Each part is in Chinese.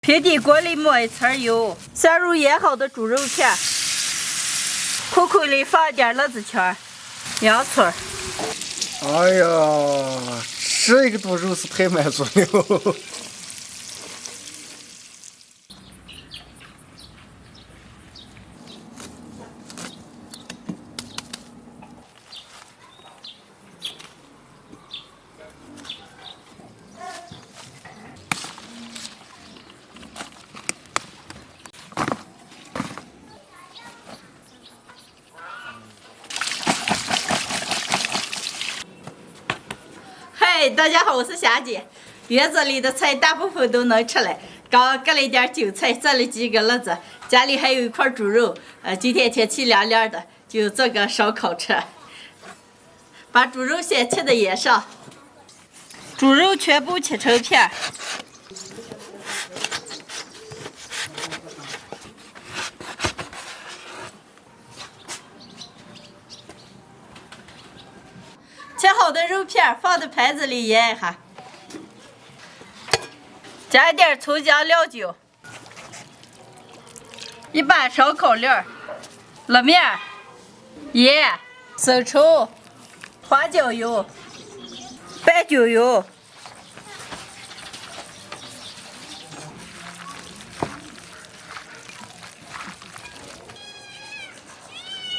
平底锅里抹一层油，下入腌好的猪肉片，库里里放点辣子圈、洋葱。哎呀，这个炖肉是太满足了。大家好，我是霞姐。院子里的菜大部分都能吃了，刚割了一点韭菜，做了几个辣子，家里还有一块猪肉。今天天气凉凉的，就做个烧烤吃。把猪肉先切到盐上，猪肉全部切成片。切好的肉片放到盘子里腌一下，加一点葱姜料酒，一把烧烤料、辣面、盐、生抽、花椒油、白酒油、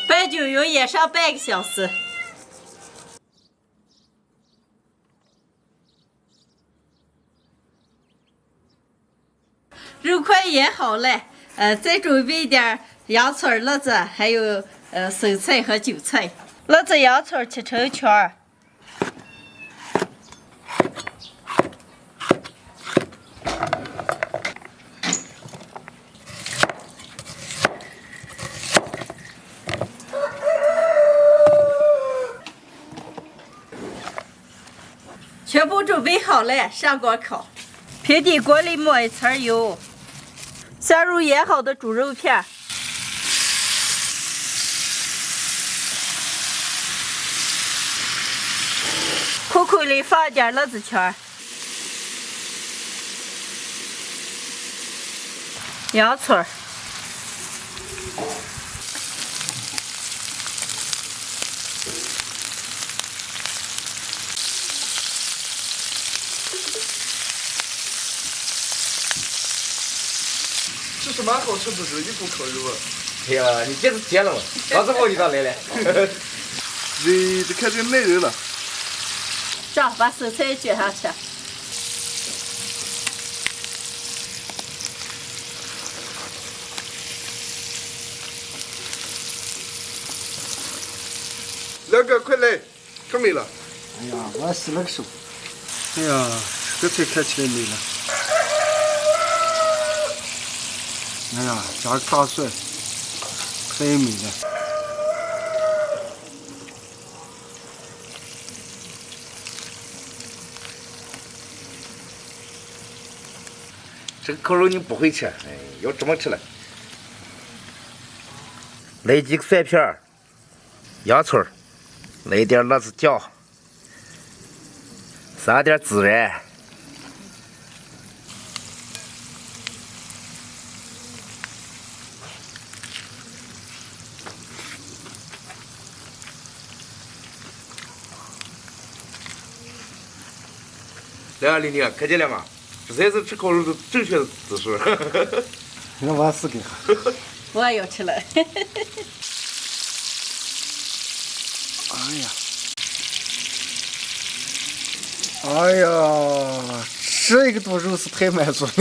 白酒油腌上半个小时。肉块腌好了，再准备点洋葱、辣子，还有生菜和韭菜。辣子、洋葱切成圈儿，全部准备好了，上锅烤。平底锅里抹一层油，下入腌好的猪肉片，库里放点辣子圈、洋葱、这是蛮好吃的这一股烤肉啊！哎呀，你这是甜了嘛？刚才我就刚来了。这看这耐人了。上把生菜卷上去。亮哥，快来，可美了！哎呀，我洗了个手。哎呀，这菜看起来美了。哎呀，加大蒜，太美了。这个烤肉你不会吃，哎，要这么吃了。来几个蒜片，洋葱，来一点辣子酱，撒点孜然，来啊，玲玲，看见了吗？这才是吃烤肉的正确的姿势。那我试给他。我也要吃了。哎呀，哎呀，这个炖肉是太满足了。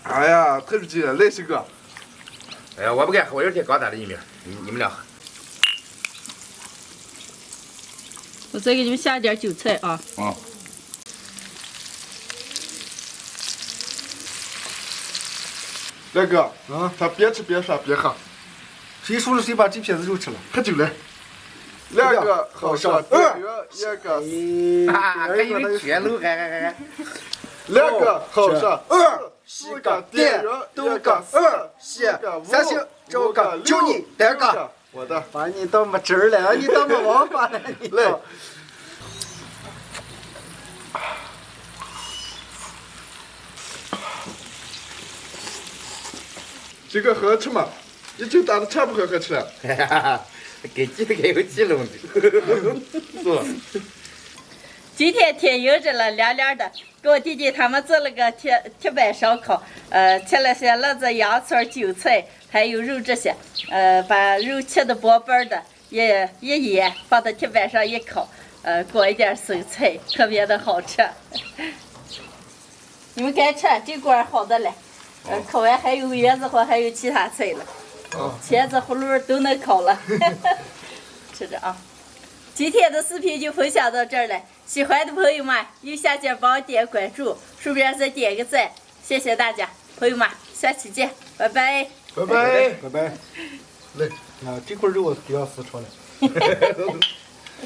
哎呀，太不济了，来些个。哎呀，我不敢喝，我有点刚打的一面，你们俩喝。我再给你们下点韭菜啊。啊。亮哥，咱边吃边说边喝。谁输了谁把这片子肉吃了。喝酒来。两个好上点油，一个。还有全漏，还。两个好上。西个点，东个二，西三星，周个九你单个。我的，把你当没汁儿了，你当没王八了，你来。这个好吃吗？你就打的差不多好吃了。哈哈哈，给鸡的给有鸡笼的，是吧？今天天阴着了，凉凉的，给我弟弟他们做了个铁板烧烤，切了些辣子、洋葱、韭菜，还有肉这些，把肉切的薄薄的，也腌，放到铁板上一烤，裹一点生菜，特别的好吃。你们该吃，这锅好的了，烤完还有圆子或还有其他菜了，茄子、葫芦都能烤了，吃着啊。今天的视频就分享到这儿了，喜欢的朋友们右下角帮我点关注，顺便再点个赞，谢谢大家，朋友们，下期见，拜拜。拜拜。拜拜。来，这块肉我给要撕出来。